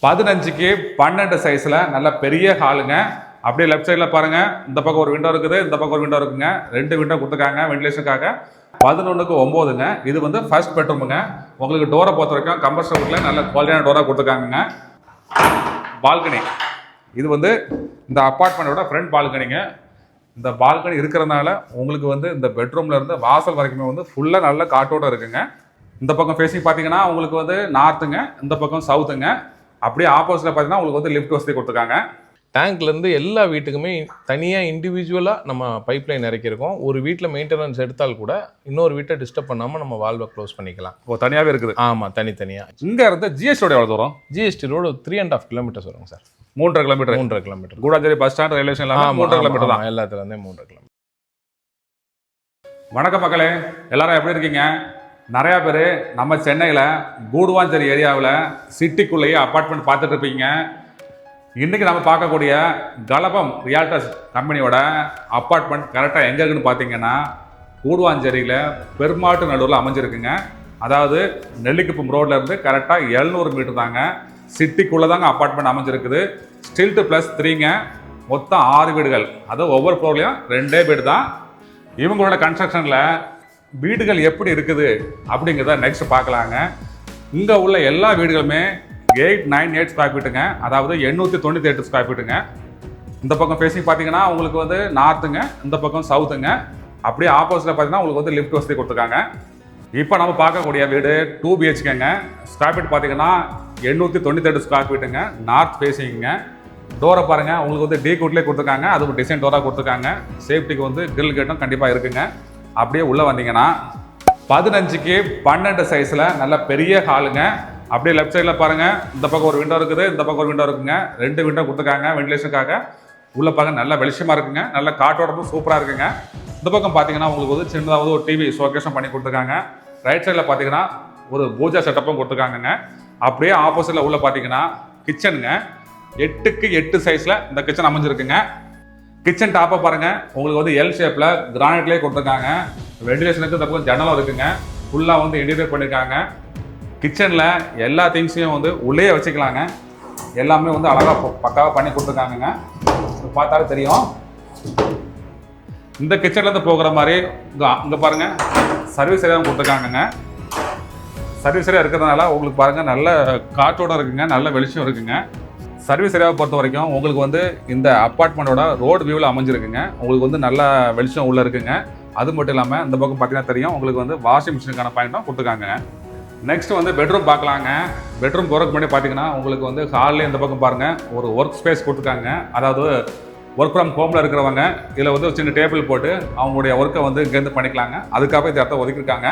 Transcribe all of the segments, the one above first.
15க்கு 12 சைஸில் நல்ல பெரிய ஹாலுங்க. அப்படியே லெஃப்ட் சைடில் பாருங்கள், இந்த பக்கம் ஒரு விண்டோ இருக்குது, இந்த பக்கம் ஒரு விண்டோ இருக்குங்க. 2 விண்டோ கொடுத்துருக்காங்க வென்டிலேஷனுக்காக. 11க்கு 9ங்க. இது வந்து ஃபர்ஸ்ட் பெட்ரூமுங்க. உங்களுக்கு டோரை பொறுத்த வரைக்கும் கம்பர்ஷனில் நல்ல குவாலிட்டியான டோராக கொடுத்துருக்காங்க. பால்கனி, இது வந்து இந்த அப்பார்ட்மெண்ட்டோட ஃப்ரண்ட் பால்கனிங்க. இந்த பால்கனி இருக்கிறதுனால உங்களுக்கு வந்து இந்த பெட்ரூம்ல இருந்து வாசல் வரைக்குமே வந்து ஃபுல்லாக நல்ல காற்றோட இருக்குங்க. இந்த பக்கம் ஃபேஸிங் பார்த்தீங்கன்னா உங்களுக்கு வந்து நார்த்துங்க, இந்த பக்கம் சவுத்துங்க. அப்படியே ஆப்போசிட்ல பார்த்தீங்கன்னா உங்களுக்கு வந்து லிஃப்ட் வசதி கொடுத்துருக்காங்க. டேங்க்லேருந்து எல்லா வீட்டுக்குமே தனியாக இண்டிவிஜுவலாக நம்ம பைப் லைன் இறக்கியிருக்கோம். ஒரு வீட்டில் மெயின்டெனன்ஸ் எடுத்தால் கூட இன்னொரு வீட்டை டிஸ்டர்ப் பண்ணாமல் நம்ம வால்வை க்ளோஸ் பண்ணிக்கலாம். ஓ, தனியாகவே இருக்குது? ஆமாம், தனித்தனியாக. இங்கே இருந்து ஜிஎஸ்டியோட எவ்வளோ தூரம்? ஜிஎஸ்டி ரோடு 3.5 கிலோமீட்டர்ஸ் வருங்க sir. 3.5 kilometre. 3.5 kilometre. Koodancheri bus stand railway station 3.5 kilometre தான். எல்லாத்துலேருந்தே 3.5 கிலோமீட்டர். வணக்கம் மக்களே, எல்லாரும் எப்படி இருக்கீங்க? நிறையா பேர் நம்ம சென்னையில் கூடுவாஞ்சேரி ஏரியாவில் சிட்டிக்குள்ளேயே அப்பார்ட்மெண்ட் பார்த்துட்டு இருப்பீங்க. இன்றைக்கி நம்ம பார்க்கக்கூடிய கலபம் ரியால்டர்ஸ் கம்பெனியோட அப்பார்ட்மெண்ட் கரெக்டாக எங்கே இருக்குன்னு பார்த்தீங்கன்னா கூடுவாஞ்சேரியில் பெருமாட்டு நடுவில் அமைஞ்சிருக்குங்க. அதாவது நெல்லிக்குப்பம் ரோட்ல இருந்து கரெக்டாக 700 மீட்டர் தாங்க. சிட்டிக்குள்ளே தாங்க அப்பார்ட்மெண்ட் அமைஞ்சிருக்குது. ஸ்டில்ட் +3ங்க. மொத்தம் 6 வீடுகள். அது ஒவ்வொரு ஃப்ளோர்லையும் 2 வீடு தான். இவங்களோட கன்ஸ்ட்ரக்ஷனில் வீடுகள் எப்படி இருக்குது அப்படிங்கிறத நெக்ஸ்ட் பார்க்கலாங்க. இங்கே உள்ள எல்லா வீடுகளுமே 898 ஸ்கொயர் ஃபீட்டுங்க. அதாவது 898 ஸ்கொயர் ஃபீட்டுங்க. இந்த பக்கம் ஃபேஸிங் பார்த்தீங்கன்னா உங்களுக்கு வந்து நார்த்துங்க, இந்த பக்கம் சவுத்துங்க. அப்படியே ஆப்போசிட்டில் பார்த்தீங்கன்னா உங்களுக்கு வந்து லிஃப்ட் வசதி கொடுத்துருக்காங்க. இப்போ நம்ம பார்க்கக்கூடிய வீடு 2 BHKங்க. ஸ்கொயர் ஃபீட் பார்த்தீங்கன்னா 898 ஸ்கொயர் ஃபீட்டுங்க. நார்த் ஃபேஸிங்க. டோரை பாருங்கள், உங்களுக்கு வந்து டீ-குட்லேயே கொடுத்துருக்காங்க. அது ஒரு டிசைன் டோராக கொடுத்துருக்காங்க. சேஃப்டிக்கு வந்து கிரில் கேட்டும் கண்டிப்பாக இருக்குங்க. அப்படியே உள்ளே வந்தீங்கன்னா 15க்கு 12 சைஸில் நல்ல பெரிய ஹாலுங்க. அப்படியே லெஃப்ட் சைடில் பாருங்கள், இந்த பக்கம் ஒரு விண்டோ இருக்குது, இந்த பக்கம் ஒரு விண்டோ இருக்குங்க. 2 விண்டோ கொடுத்துருக்காங்க வென்டிலேஷனுக்காக. உள்ளே பாருங்க, நல்ல வெளிச்சமாக இருக்குங்க. நல்ல காற்றோடமும் சூப்பராக இருக்குங்க. இந்த பக்கம் பார்த்தீங்கன்னா உங்களுக்கு வந்து சின்னதாவது ஒரு டிவி ஷோகேஸும் பண்ணி கொடுத்துருக்காங்க. ரைட் சைடில் பார்த்தீங்கன்னா ஒரு பூஜா செட்டப்பும் கொடுத்துருக்காங்கங்க. அப்படியே ஆப்போசிட்டில் உள்ள பார்த்தீங்கன்னா கிச்சனுங்க. 8க்கு 8 சைஸில் இந்த கிச்சன் அமைஞ்சிருக்குங்க. கிச்சன் டாப்பை பாருங்கள், உங்களுக்கு வந்து எல் ஷேப்பில் கிரானைட்லேயே கொடுத்துருக்காங்க. வென்டிலேஷனுக்கு இந்த பக்கம் ஜன்னலும் இருக்குங்க. ஃபுல்லாக வந்து இன்டீரியர் பண்ணியிருக்காங்க. கிச்சனில் எல்லா திங்ஸையும் வந்து உள்ளே வச்சுக்கலாங்க. எல்லாமே வந்து அழகாக பக்காவாக பண்ணி கொடுத்துருக்காங்கங்க. பார்த்தாலே தெரியும். இந்த கிச்சன்லேருந்து போகிற மாதிரி இங்கே பாருங்கள் சர்வீஸ் ஏரியாவும் கொடுத்துருக்காங்கங்க. சர்வீஸ் ஏரியா இருக்கிறதுனால உங்களுக்கு பாருங்கள் நல்ல காற்றோடு இருக்குங்க, நல்ல வெளிச்சம் இருக்குங்க. சர்வீஸ் ஏரியாவை பொறுத்த வரைக்கும் உங்களுக்கு வந்து இந்த அப்பார்ட்மெண்ட்டோட ரோடு வியூவில் அமைஞ்சிருக்குங்க. உங்களுக்கு வந்து நல்ல வெளிச்சம் உள்ளே இருக்குங்க. அது மட்டும் இல்லாமல் இந்த பக்கம் பார்த்தீங்கன்னா தெரியும் உங்களுக்கு வந்து வாஷிங் மிஷினுக்கான பாயிண்ட்டும் கொடுத்துருக்காங்க. நெக்ஸ்ட் வந்து பெட்ரூம் பார்க்கலாங்க. பெட்ரூம் போகிறதுக்கு முன்னாடி பார்த்தீங்கன்னா உங்களுக்கு வந்து ஹாலில் இந்த பக்கம் பாருங்கள் ஒரு ஒர்க் ஸ்பேஸ் கொடுத்துருக்காங்க. அதாவது ஒர்க் ஃப்ரம் ஹோமில் இருக்கிறவங்க இதில் வந்து ஒரு சின்ன டேபிள் போட்டு அவங்களுடைய ஒர்க்கை வந்து இங்கேருந்து பண்ணிக்கலாங்க. அதுக்காக இந்த இடத்த ஒதுக்கியிருக்காங்க.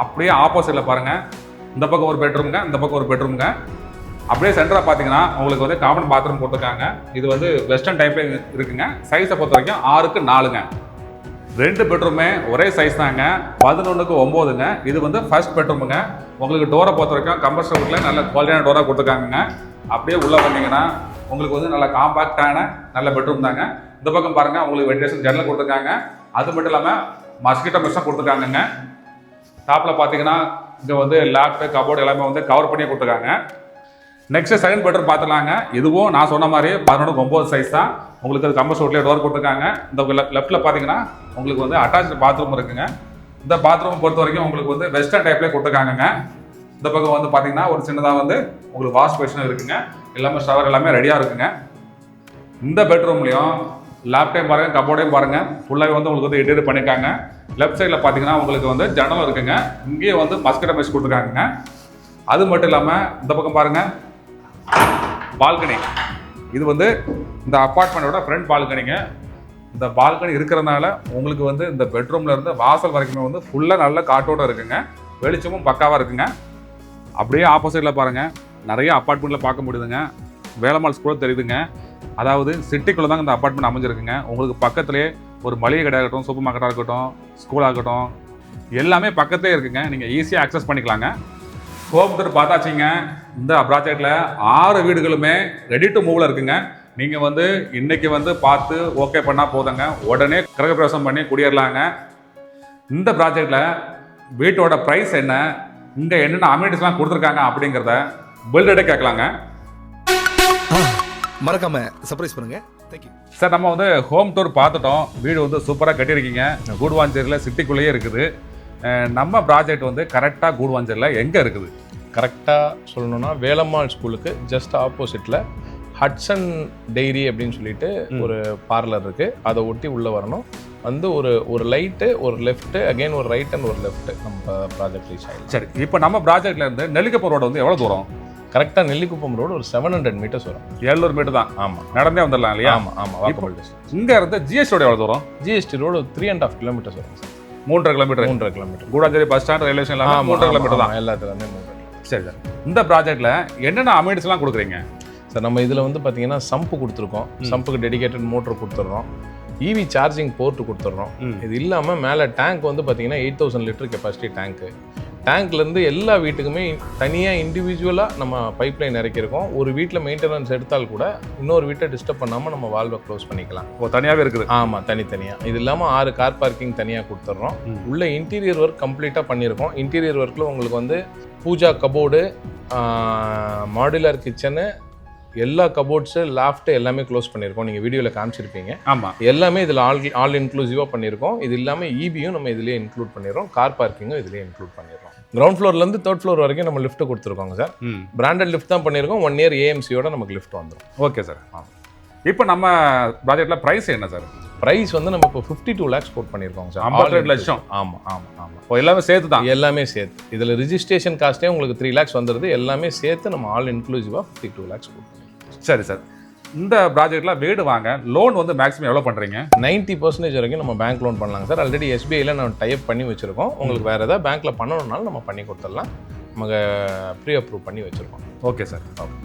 அப்படியே ஆப்போசிட்டில் பாருங்கள், இந்த பக்கம் ஒரு பெட்ரூமுங்க, இந்த பக்கம் ஒரு பெட்ரூமுங்க. அப்படியே சென்டராக பார்த்தீங்கன்னா உங்களுக்கு வந்து காமன் பாத்ரூம் போட்டிருக்காங்க. இது வந்து வெஸ்டர்ன் டைப்பில் இருக்குங்க. சைஸை பொறுத்த வரைக்கும் 6க்கு 4ங்க. 2 பெட்ரூமே ஒரே சைஸ் தாங்க. 11க்கு 9ங்க. இது வந்து ஃபர்ஸ்ட் பெட்ரூமுங்க. உங்களுக்கு டோரை பொறுத்த வரைக்கும் கம்பர்ஷனில் நல்ல குவாலிட்டியான டோராக கொடுத்துருக்காங்க. அப்படியே உள்ளே வந்தீங்கன்னா உங்களுக்கு வந்து நல்ல காம்பாக்டான நல்ல பெட்ரூம் தாங்க. இந்த பக்கம் பாருங்கள், உங்களுக்கு வென்டிலேஷன் ஜன்னல் கொடுத்துருக்காங்க. அது மட்டும் இல்லாமல் மஸ்கிட்டோ மெஷ்ஷும் கொடுத்துருக்காங்கங்க. டாப்பில் பார்த்தீங்கன்னா இங்கே வந்து லேப்டாப் கபோர்டு எல்லாமே வந்து கவர் பண்ணி கொடுத்துருக்காங்க. நெக்ஸ்ட் செகண்ட் பெட்ரூம் பார்த்துலாங்க. இதுவும் நான் சொன்ன மாதிரி 11க்கு 9 சைஸ் தான். உங்களுக்கு அது கம்பர்ஸ் ரோட்லேயே டோர் கொடுத்துருக்காங்க. இந்த லெஃப்ட்டில் பார்த்தீங்கன்னா உங்களுக்கு வந்து அட்டாச்சு பாத்ரூம் இருக்குங்க. இந்த பாத்ரூம் பொறுத்த வரைக்கும் உங்களுக்கு வந்து வெஸ்டர்ன் டைப்லேயே கொடுத்துருக்காங்கங்க. இந்த பக்கம் வந்து பார்த்தீங்கன்னா ஒரு சின்னதாக வந்து உங்களுக்கு வாஷ் பேஷனும் இருக்குங்க. எல்லாமே ஷவர் எல்லாமே ரெடியாக இருக்குங்க. இந்த பெட்ரூம்லையும் லேப்டையும் பாருங்கள், கபோர்டையும் பாருங்கள், ஃபுல்லாகவே வந்து உங்களுக்கு வந்து இன்டீரியர் பண்ணியிருக்காங்க. லெஃப்ட் சைடில் பார்த்தீங்கன்னா உங்களுக்கு வந்து ஜன்னலும் இருக்குங்க. இங்கேயே வந்து மஸ்கிட்டோ மெஷ் கொடுத்துருக்காங்க. அது மட்டும் இல்லாமல் இந்த பக்கம் பாருங்கள் பால்கனி. இது வந்து இந்த அப்பார்ட்மெண்ட்டோட ஃப்ரண்ட் பால்கனிங்க. இந்த பால்கனி இருக்கிறதுனால உங்களுக்கு வந்து இந்த பெட்ரூமில் இருந்து வாசல் வரைக்குமே வந்து ஃபுல்லாக நல்ல காற்றோடு இருக்குங்க. வெளிச்சமும் பக்காவாக இருக்குங்க. அப்படியே ஆப்போசிட்டில் பாருங்கள் நிறைய அப்பார்ட்மெண்ட்டில் பார்க்க முடியுதுங்க. வேலம்மாள்ஸ் கூட தெரியுதுங்க. அதாவது சிட்டிக்குள்ளே தாங்க இந்த அப்பார்ட்மெண்ட் அமைஞ்சிருக்குங்க. உங்களுக்கு பக்கத்துலேயே ஒரு மளிகை கடை ஆகட்டும், சூப்பர் மார்க்கெட்டாக இருக்கட்டும், ஸ்கூல் ஆகட்டும், எல்லாமே பக்கத்துலேயே இருக்குங்க. நீங்கள் ஈஸியாக ஆக்சஸ் பண்ணிக்கலாங்க. ஹோம் டூர் பார்த்தாச்சிங்க. இந்த ப்ராஜெக்டில் 6 வீடுகளுமே ரெடி டு மூவில் இருக்குங்க. நீங்கள் வந்து இன்றைக்கி வந்து பார்த்து ஓகே பண்ணால் போதுங்க, உடனே கிரகப்பிரவேசம் பண்ணி குடியேறலாங்க. இந்த ப்ராஜெக்டில் வீட்டோட ப்ரைஸ் என்ன, இங்கே என்னென்ன அம்யூனிட்டிஸ்லாம் கொடுத்துருக்காங்க அப்படிங்கிறத பில்டரே கேட்கலாங்க. மறக்காம சர்ப்ரைஸ் பண்ணுங்க. Thank you sir. நம்ம வந்து ஹோம் டூர் பார்த்துட்டோம். வீடு வந்து சூப்பராக கட்டியிருக்கீங்க. கூடுவாஞ்சேரியில் சிட்டிக்குள்ளேயே இருக்குது. நம்ம ப்ராஜெக்ட் வந்து கரெக்டாக கூடுவாஞ்சேரியில் எங்கே இருக்குது? கரெக்டாக சொல்லணும்னா வேலம்மாள் ஸ்கூலுக்கு ஜஸ்ட் ஆப்போசிட்டில் ஹட்சன் டெய்ரி அப்படின்னு சொல்லிட்டு ஒரு பார்லர் இருக்குது. அதை ஒட்டி உள்ளே வரணும். வந்து ஒரு லைட்டு, ஒரு லெஃப்ட்டு, அகெயின் ஒரு ரைட் அண்ட் ஒரு லெஃப்ட்டு நம்ம ப்ராஜெக்ட் ரீச் ஆகிடும். சரி, இப்போ நம்ம ப்ராஜெக்ட்லேருந்து நெல்லிக்குப்பம் ரோடு வந்து எவ்வளோ தூரம்? கரெக்டாக நெல்லிக்குப்பம் ரோடு ஒரு 700 மீட்டர்ஸ் வரும். 700 மீட்டர் தான். ஆமாம், நடந்தே வந்துடலாம் இல்லையா? ஆமாம். Walkable distance. இங்கே இருந்து ஜிஎஸ்டி ரோடு எவ்வளோ தூரம்? ஜிஎஸ்டி ரோடு 3.5 கிலோமீட்டர்ஸ் வரும் sir. 3.5 kilometre. 3.5 kilometre. Koodancheri bus stand, railway station எல்லாம் 3.5 கிலோமீட்டர் தான். எல்லாத்துலேயுமே 3.5. சரி சார். இந்த ப்ராஜெக்ட்டில் என்னென்ன அமெனிட்டிஸ்லாம் கொடுக்குறீங்க சார்? நம்ம இதில் வந்து பார்த்தீங்கன்னா சம்பு கொடுத்துருக்கோம். சம்புக்கு டெடிகேட்டட் மோட்டர் கொடுத்துட்றோம். இவி சார்ஜிங் போர்ட்டு கொடுத்துட்றோம். இது இல்லாமல் மேலே டேங்க் வந்து பார்த்தீங்கன்னா 8000 லிட்டர் கெப்பாசிட்டி டேங்க்கு. டேங்க்லேருந்து எல்லா வீட்டுக்குமே தனியாக இண்டிவிஜுவலாக நம்ம பைப் லைன் இறக்கியிருக்கோம். ஒரு வீட்டில் மெயின்டெனன்ஸ் எடுத்தால் கூட இன்னொரு வீட்டை டிஸ்டர்ப் பண்ணாமல் நம்ம வால்வை க்ளோஸ் பண்ணிக்கலாம். தனியாகவே இருக்குது. ஆமாம், தனித்தனியாக. இது இல்லாமல் 6 கார் பார்க்கிங் தனியாக கொடுத்துட்றோம். உள்ள இன்டீரியர் ஒர்க் கம்ப்ளீட்டாக பண்ணியிருக்கோம். இன்டீரியர் ஒர்க்கில் உங்களுக்கு வந்து பூஜா கபோர்டு, மாடுலர் கிச்சனு, எல்லா கபோர்ட்ஸு, லாஃப்ட்டு எல்லாமே க்ளோஸ் பண்ணியிருக்கோம். நீங்கள் வீடியோவில் காமிச்சிருப்பீங்க. ஆமாம், எல்லாமே இதில் ஆல் இன்க்ளூசிவாக பண்ணியிருக்கோம். இது இல்லாமல் இபியும் நம்ம இதிலே இன்க்ளூட் பண்ணிடுறோம். கார் பார்க்கிங்கும் இதிலே இன்க்ளூட் பண்ணிடுறோம். கிரவுண்ட் ஃப்ளோர்லேருந்து 3rd ஃப்ளோர் வரைக்கும் நம்ம லிஃப்ட் கொடுத்துருக்கோங்க சார். பிராண்டட் லிஃப்ட் தான் பண்ணியிருக்கோம். 1 இயர் ஏஎம்சியோட நமக்கு லிஃப்ட் வந்துடும். Okay sir. இப்போ நம்ம ப்ராஜெக்ட்டில் ப்ரைஸ் என்ன சார்? ப்ரைஸ் வந்து நம்ம இப்போ 52 lakhs கோட் பண்ணியிருக்கோம் சார். 52 லட்சம். ஆமாம். இப்போ எல்லாமே சேர்த்து தான்? எல்லாமே சேர்த்து. இதில் ரிஜிஸ்ட்ரேஷன் காஸ்ட்டே உங்களுக்கு 3 lakhs வந்துடுது. எல்லாமே சேர்த்து நம்ம ஆல் இன்க்ளூசிவாக 52 lakhs கோட் பண்ணியிருக்கோம். சரி சார். இந்த ப்ராஜெக்ட்டில் வீடு வாங்க லோன் வந்து மேக்ஸிமம் எவ்வளோ பண்ணுறீங்க? 90% வரைக்கும் நம்ம பேங்க் லோன் பண்ணலாங்க சார். ஆல்ரெடி எஸ்பிஐயில் நம்ம டைப் பண்ணி வச்சுருக்கோம். உங்களுக்கு வேறு ஏதாவது பேங்க்கில் பண்ணணுன்னாலும் நம்ம பண்ணி கொடுத்துடலாம். நமக்கு ப்ரீ அப்ரூவ் பண்ணி வச்சுருக்கோம். Okay sir. ஓகே.